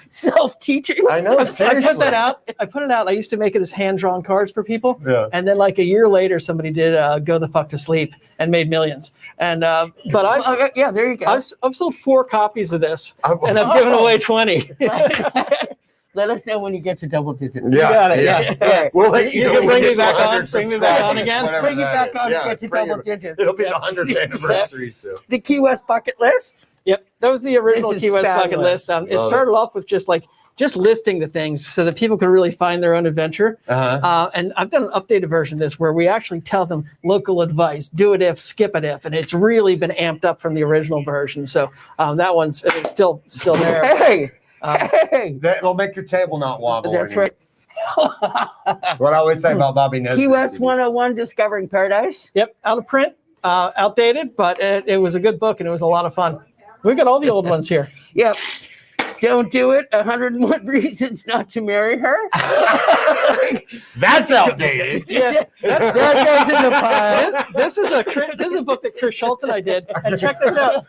self-teaching. I know, seriously. I put that out. I put it out. I used to make it as hand-drawn cards for people. Yeah. And then like a year later, somebody did Go the Fuck to Sleep and made millions. And but I've Yeah, there you go. I've sold 4 copies of this, Oh. and I've given away 20. Let us know when you get to double digits. Yeah, got it, yeah. yeah. We'll let You know can when we bring me get to back on, 100 bring me back on subscribers, again. whatever Bring it that back on is. to get to bring double it- digits. It'll be the 100th anniversary soon. The Key West bucket list. Yep, that was the original This is Key West bucket fabulous. list. It Love started off with just listing the things so that people could really find their own adventure. Uh-huh. And I've done an updated version of this where we actually tell them local advice, do it if, skip it if, and it's really been amped up from the original version. So that one's it's still there. Hey, hey. That'll make your table not wobble. That's anymore. right. That's what I always say about Bobby Nesbitt. Key West 101, Discovering Paradise. Yep, out of print, outdated, but it was a good book and it was a lot of fun. We've got all the old ones here. Yep. Don't do it. 101 Reasons Not to Marry Her. That's outdated. Yeah, That goes in the pile. this is a book that Chris Schultz and I did. And check this out.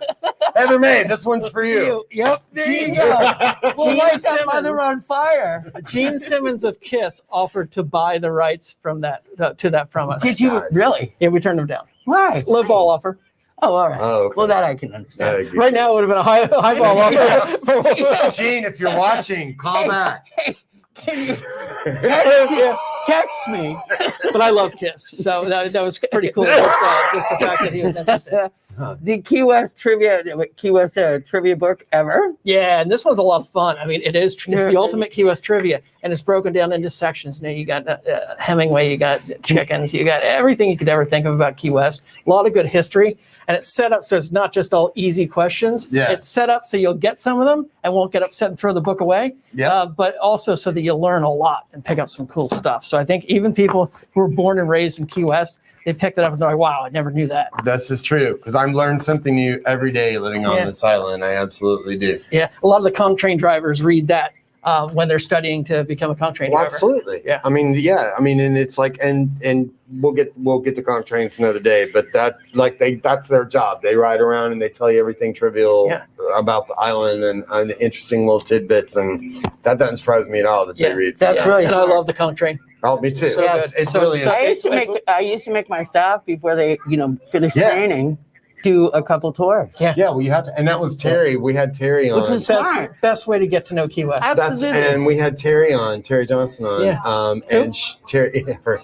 Heather May, this one's for you. Yep, there you go. We'll Gene light that mother Simmons. on fire. Gene Simmons of Kiss offered to buy the rights from that from us. Did you really? Yeah, we turned them down. Why? Low ball offer. Oh, all right. Oh, okay. Well, that I can understand. Right now, it would have been a high ball offer. Gene, if you're watching, call back. Hey, can you Yeah. text me? But I love Kiss, so that was pretty cool. Just the fact that he was interested. The Key West trivia book ever. Yeah, and this one's a lot of fun. I mean, it's the ultimate Key West trivia, and it's broken down into sections. Now you got Hemingway, you got chickens, you got everything you could ever think of about Key West. A lot of good history, and it's set up so it's not just all easy questions. Yeah. It's set up so you'll get some of them and won't get upset and throw the book away. Yeah. But also so that you'll learn a lot and pick up some cool stuff. So I think even people who were born and raised in Key West, they picked it up and they're like, wow, I never knew that. This is true because I'm learning something new every day living on this island. I absolutely do. Yeah, a lot of the conch train drivers read that when they're studying to become a conch train driver. Absolutely. Yeah. I mean, and it's like, and we'll get the conch trains another day, but that's their job. They ride around and they tell you everything trivial about the island and interesting little tidbits, and that doesn't surprise me at all that they read. That's really and I love the conch train. Oh, me too. So It's good. So- really so- I used to make my staff before they finish training do a couple tours. Yeah. well, you have to, and that was Terry. We had Terry on. Which was smart. Best way to get to know Key West. Absolutely. And we had Terry Johnson on. Yeah. And Terry, her.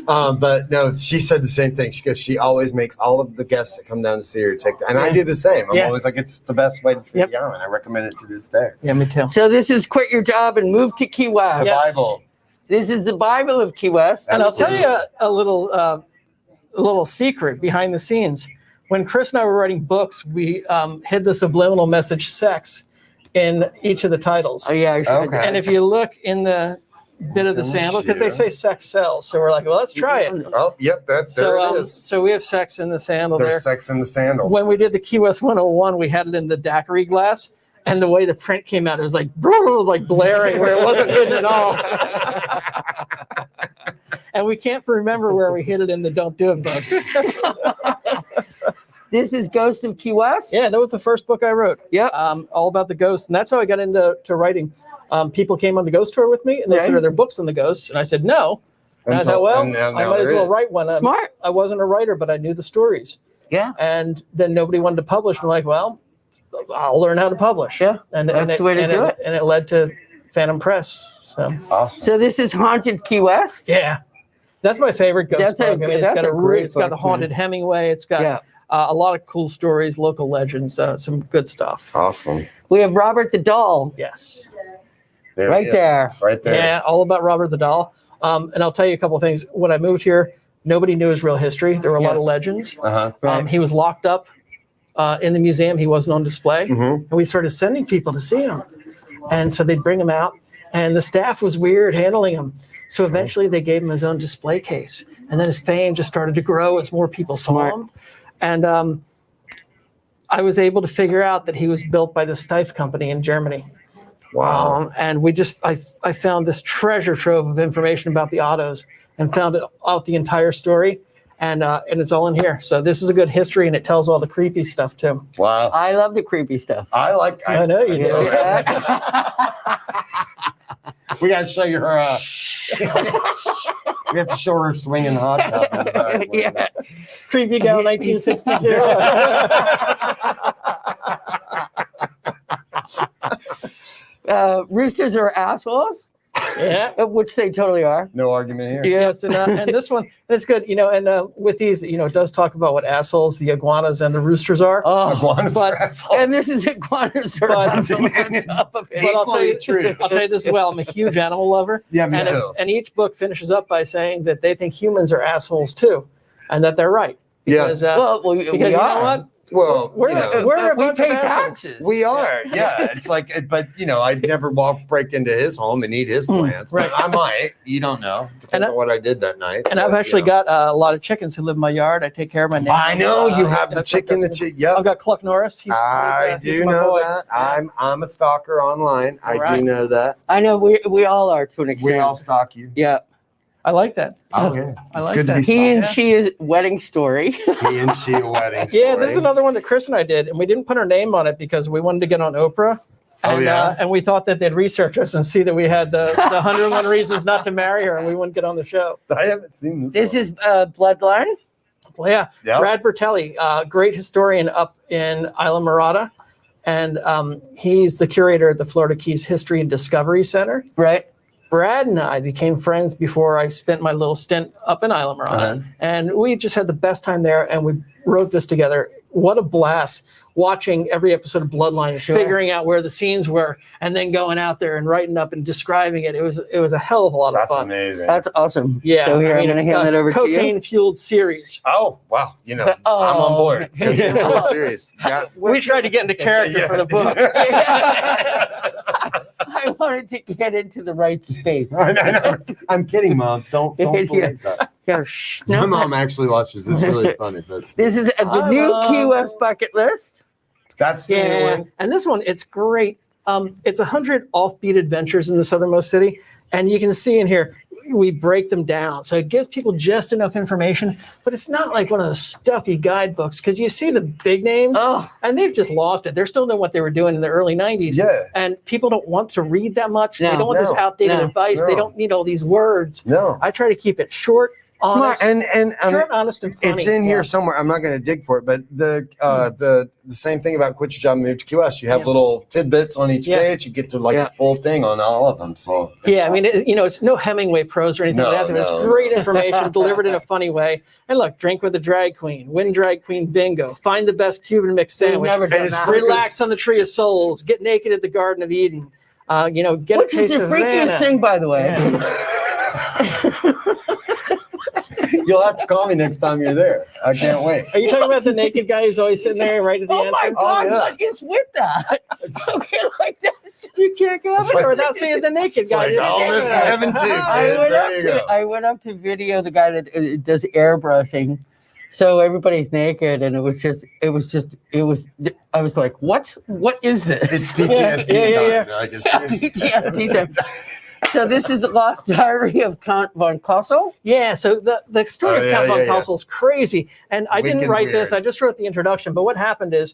But no, she said the same thing. She goes, she always makes all of the guests that come down to see her take that. And I do the same. I'm always like, it's the best way to see the island. I recommend it to this day. Yeah, me too. So this is Quit Your Job and Move to Key West. The Yes. Bible. This is the Bible of Key West. And I'll tell you a little secret behind the scenes. When Chris and I were writing books, we hid the subliminal message "sex" in each of the titles. Oh yeah, I should. Okay. And if you look in the bit of the In the sandal, because they shoe. say sex sells, so we're like, well, let's try it. Oh, yep, there it is. So we have sex in the sandal There's there. sex in the sandal. When we did the Key West 101, we had it in the daiquiri glass, and the way the print came out, it was like blaring where it wasn't hidden at all. And we can't remember where we hid it in the Don't Do It book. This is Ghost of Key West. Yeah, that was the first book I wrote. Yep. All about the ghosts, and that's how I got into writing. People came on the ghost tour with me, and they said, "Are there books on the ghosts?" And I said, "No." And I thought, well, I might as well write one. Smart. I wasn't a writer, but I knew the stories. Yeah. And then nobody wanted to publish. I'm like, well, I'll learn how to publish. Yeah, that's the way to do it. And it led to Phantom Press. So Awesome. So this is Haunted Key West. yeah, that's my favorite ghost That's a book. good- It's that's got a great it's got the book, haunted Hemingway. It's got a lot of cool stories, local legends, some good stuff. Awesome. We have Robert the Doll Yes. There right it is. there. Right there. Yeah, all about Robert the Doll. And I'll tell you a couple of things. When I moved here, nobody knew his real history. There were a lot of legends. Uh-huh. Right. He was locked up in the museum. He wasn't on display. Mhm. And we started sending people to see him. And so they'd bring him out, and the staff was weird handling him. So eventually they gave him his own display case. And then his fame just started to grow as more people saw him. And I was able to figure out that he was built by the Steiff company in Germany. Wow. And I found this treasure trove of information about the autos and found out the entire story. And it's all in here. So this is a good history, and it tells all the creepy stuff too. Wow. I love the creepy stuff. I know you do. We got to show you her. We have to show her swinging hot tub in the back. Yeah. Creepy gal 1962. Roosters are assholes, Yeah. which they totally are. No argument here. Yes, and this one is good. And with these, it does talk about what assholes the iguanas and the roosters are. Oh, Iguanas but- are assholes. and this is iguanas are But- assholes on top of it. But I'll tell you, True. I'll tell you this as well. I'm a huge animal lover. Yeah, me and, too. and each book finishes up by saying that they think humans are assholes too, and that they're right. Yeah. Because, Well, because we you know are. what? Well, We're a we bunch pay of assholes. taxes. we are. Yeah. It's like, but I'd never break into his home and eat his plants. right. But I might. You don't know. Depends on what I did that night. And I've But, actually got a lot of chickens who live in my yard. I take care of my neighbors. I know you have the chicken that you. Yep. I've got Cluck Norris. He's I he's do my know boy. that. I'm a stalker online. I Right. do know that. I know we all are to an extent. We all stalk you. Yeah. I like that. Oh yeah, I it's like good to that. be He and stalked. she wedding story. He and she a wedding story. Yeah, this is another one that Chris and I did, and we didn't put our name on it because we wanted to get on Oprah. Oh, And, yeah? and we thought that they'd research us and see that we had the 101 reasons not to marry her, and we wouldn't get on the show. I haven't seen this. This is Bloodline. Well, yeah. Yeah. Brad Bertelli, great historian up in Isla Mirada, and he's the curator at the Florida Keys History and Discovery Center. Right. Brad and I became friends before I spent my little stint up in Isla Mirada. Uh-huh. And we just had the best time there, and we wrote this together. What a blast watching every episode of Bloodline and figuring out where the scenes were and then going out there and writing up and describing it. It was a hell of a lot That's of fun. amazing. That's awesome. Yeah. So here, I'm going to hand that over to you. Cocaine-fueled series. Oh wow, I'm on Oh. board. Yeah. Serious. Yeah. We tried to get into character for the book. I wanted to get into the right space. I know. I'm kidding, Mom. Don't believe that. Yeah, shh, My no. mom actually watches this. Really funny. But This is the Hi, new Mom. Key West bucket list. that's the new Yeah, one. and this one, it's great. It's 100 offbeat adventures in the southernmost city, and you can see in here, we break them down. So it gives people just enough information, but it's not like one of those stuffy guidebooks because you see the big names, Oh, and they've just lost it. They're still doing what they were doing in the early 90s. Yeah. And people don't want to read that much. No, they don't want this no, outdated no, advice. They no. don't need all these words. No. I try to keep it short, honest, And short, honest, and funny. it's in here Yeah. somewhere. I'm not going to dig for it, but the same thing about Quit Your Job and Move to Key West. You have Yeah. little tidbits on each Yeah. page. You get to Yeah. the full thing on all of them. So Yeah, I mean, it's no Hemingway prose or anything No, like that. It's no, great information delivered in a funny way. And look, drink with a drag queen, win drag queen bingo, find the best Cuban mix we've sandwich, never done it's that. free- relax on the Tree of Souls, get naked at the Garden of Eden, get Which a is taste the of freakiest Havana. thing, by the way. you'll have to call me next time you're there. I can't wait. Are you talking about the naked guy who's always sitting there right at the Oh my entrance? God! yeah. What is with that? Okay, like that's. You can't go up It's there like- without seeing the naked It's guy. like just Elvis standing there. and Evan too. I kids. There you go. went up to video the guy that does airbrushing, so everybody's naked, and it was. I was like, what? What is this? It's PTSD Yeah. time. Like, it's serious. PTSD time. So this is the Lost Diary of Count von Kossel. Yeah, so the story Oh, of yeah, Count von yeah, yeah. Kossel is crazy. And I didn't Wicked write this, weird. I just wrote the introduction. But what happened is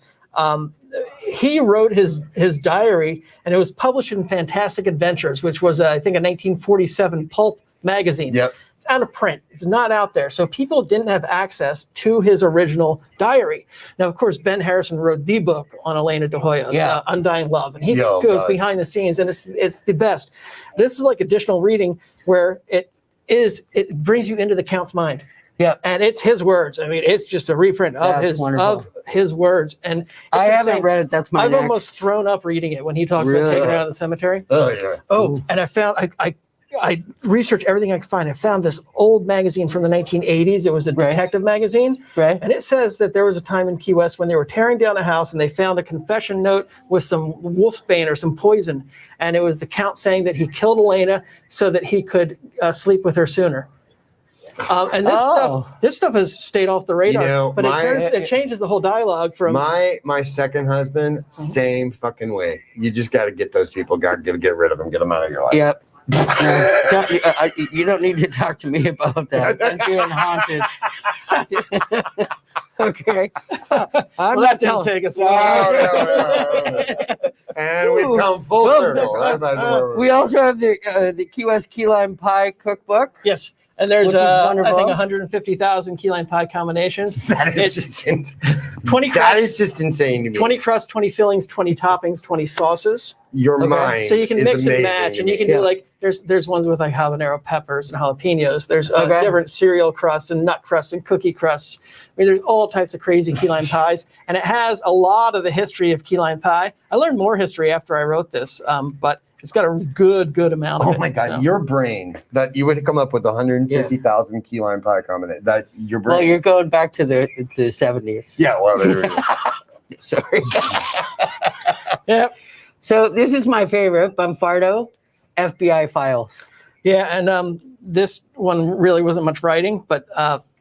he wrote his diary, and it was published in Fantastic Adventures, which was, I think, a 1947 pulp magazine. Yep. It's out of print. It's not out there. So people didn't have access to his original diary. Now, of course, Ben Harrison wrote the book on Elena de Hoyos, Yeah. Undying Love. And he Yo, goes God. behind the scenes, and it's the best. This is like additional reading where it brings you into the Count's mind. Yeah. And it's his words. I mean, it's just a reprint of That's wonderful. his words. And it's I haven't insane. read it. That's my I've next. almost thrown up reading it when he talks about Really? taking her out of the cemetery. Oh yeah. Oh, and I found I researched everything I could find. I found this old magazine from the 1980s. It was a detective magazine. Right. And it says that there was a time in Key West when they were tearing down a house and they found a confession note with some wolfsbane or some poison. And it was the count saying that he killed Elena so that he could sleep with her sooner. And this stuff has stayed off the radar, but it changes the whole dialogue from my second husband, same fucking way. You just got to get those people, get rid of them, get them out of your life. Yep. You don't need to talk to me about that. I'm being haunted. Okay. That didn't take us long. No. And we've come full circle. We also have the Key West Key Lime Pie cookbook. Yes. And there's, I think, 150,000 key lime pie combinations. That is just 20 crusts, that is just insane to me. 20 crusts, 20 fillings, 20 toppings, 20 sauces. Your mind. So you can mix and match, and you can do like there's ones with like habanero peppers and jalapenos. There's different cereal crusts and nut crusts and cookie crusts. I mean, there's all types of crazy key lime pies, and it has a lot of the history of key lime pie. I learned more history after I wrote this, but it's got a good amount of it. Oh my God, your brain, that you would come up with 150,000 key lime pie combination. That your brain. Well, you're going back to the 70s. Yeah, well, there it is. Sorry. Yep. So this is my favorite, Bumfardo, FBI Files. Yeah, and this one really wasn't much writing, but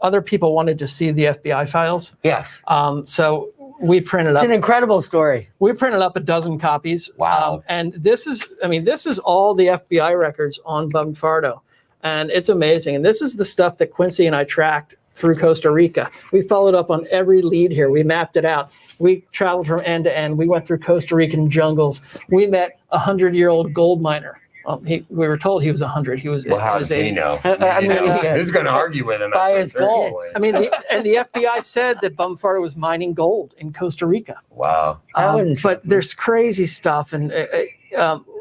other people wanted to see the FBI files. Yes. So we printed up. It's an incredible story. We printed up a dozen copies. Wow. And this is all the FBI records on Bumfardo. And it's amazing. And this is the stuff that Quincy and I tracked through Costa Rica. We followed up on every lead here. We mapped it out. We traveled from end to end. We went through Costa Rican jungles. We met a 100-year-old gold miner. We were told he was 100. He was. Well, how does he know? Who's going to argue with him? By his gold. I mean, the FBI said that Bumfardo was mining gold in Costa Rica. Wow. But there's crazy stuff, and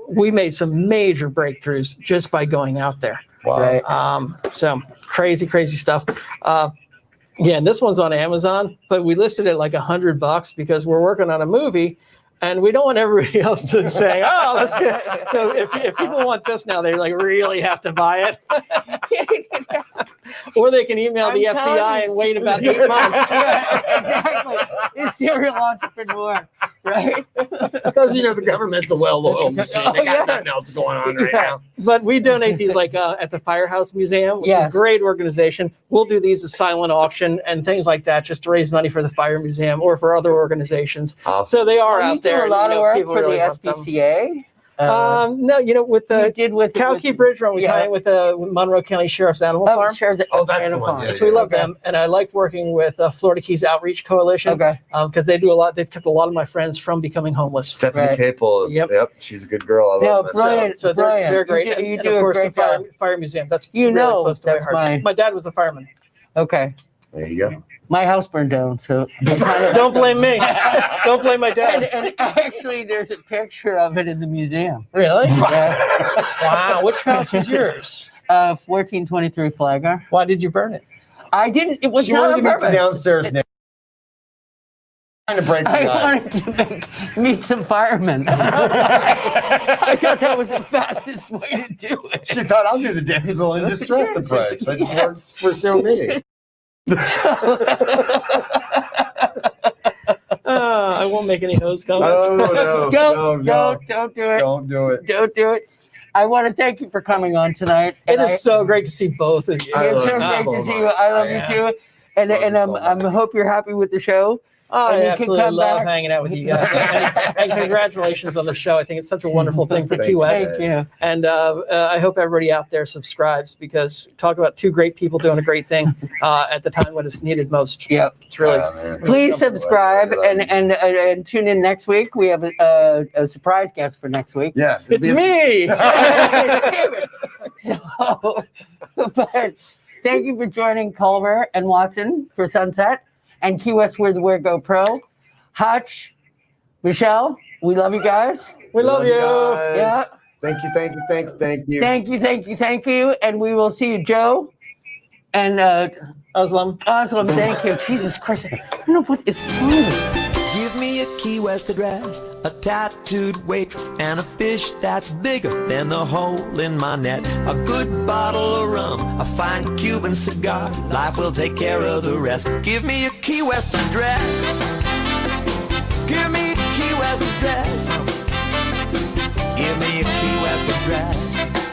we made some major breakthroughs just by going out there. Wow. Right. So crazy stuff. And this one's on Amazon, but we listed it like $100 because we're working on a movie. And we don't want everybody else to say, "Oh, let's get." So if people want this now, they like really have to buy it, or they can email the FBI and wait about 8 months. Yeah, exactly. It's serial entrepreneur, right? Because the government's a well-oiled machine. They got nothing else going on right now. But we donate these like at the Firehouse Museum, which is a great organization. We'll do these as silent auction and things like that, just to raise money for the Fire Museum or for other organizations. Awesome. So they are out there. A lot of work for the SPCA. No, with the Cowkey Bridge Run, we tie in with the Monroe County Sheriff's Animal Farm. Sure. That's the one. Yeah, so we love them, and I like working with Florida Keys Outreach Coalition. Because they do a lot. They've kept a lot of my friends from becoming homeless. Stephanie Capel. Yep, she's a good girl. I love them. Brilliant. So they're great. You and do of course, a great the Fire Museum. That's really close to that's my heart. My dad was the fireman. Okay. There you go. My house burned down, so don't blame me. Don't blame my dad. And actually, there's a picture of it in the museum. Really? Wow. Which house was yours? 1423 Flagler. Why did you burn it? I didn't. It was She not wanted on to meet the purpose. downstairs neighbor. Trying to break the I ice. wanted to meet some firemen. I thought that was the fastest way to do it. She thought, I'll do the damsel in distress approach. That just works for so many. I won't make any hose comments. No. Don't do it. Don't do it. Don't do it. I want to thank you for coming on tonight. It is so great to see both of you. It's so great to see you. I love you too. And I hope you're happy with the show. Oh, I absolutely love hanging out with you guys. and congratulations on the show. I think it's such a wonderful thing for Key West. Thank you. And I hope everybody out there subscribes, because talk about two great people doing a great thing at the time when it's needed most. Yep. It's really. Please subscribe and tune in next week. We have a surprise guest for next week. Yeah. It's me. But thank you for joining Culver and Watson for Sunset. And Key West, WhereTheWeirdGoPro. Hutch, Michelle, we love you guys. We love you. Yeah. Thank you. Thank you. And we will see you, Joe. And Aslam, thank you. Jesus Christ. I don't know what is wrong with you. Give me a a Key West address, a tattooed waitress, and a fish that's bigger than the hole in my net. A good bottle of rum, a fine Cuban cigar. Life will take care of the rest. Give me a Key West address. Give me a Key West address. Give me a Key West address.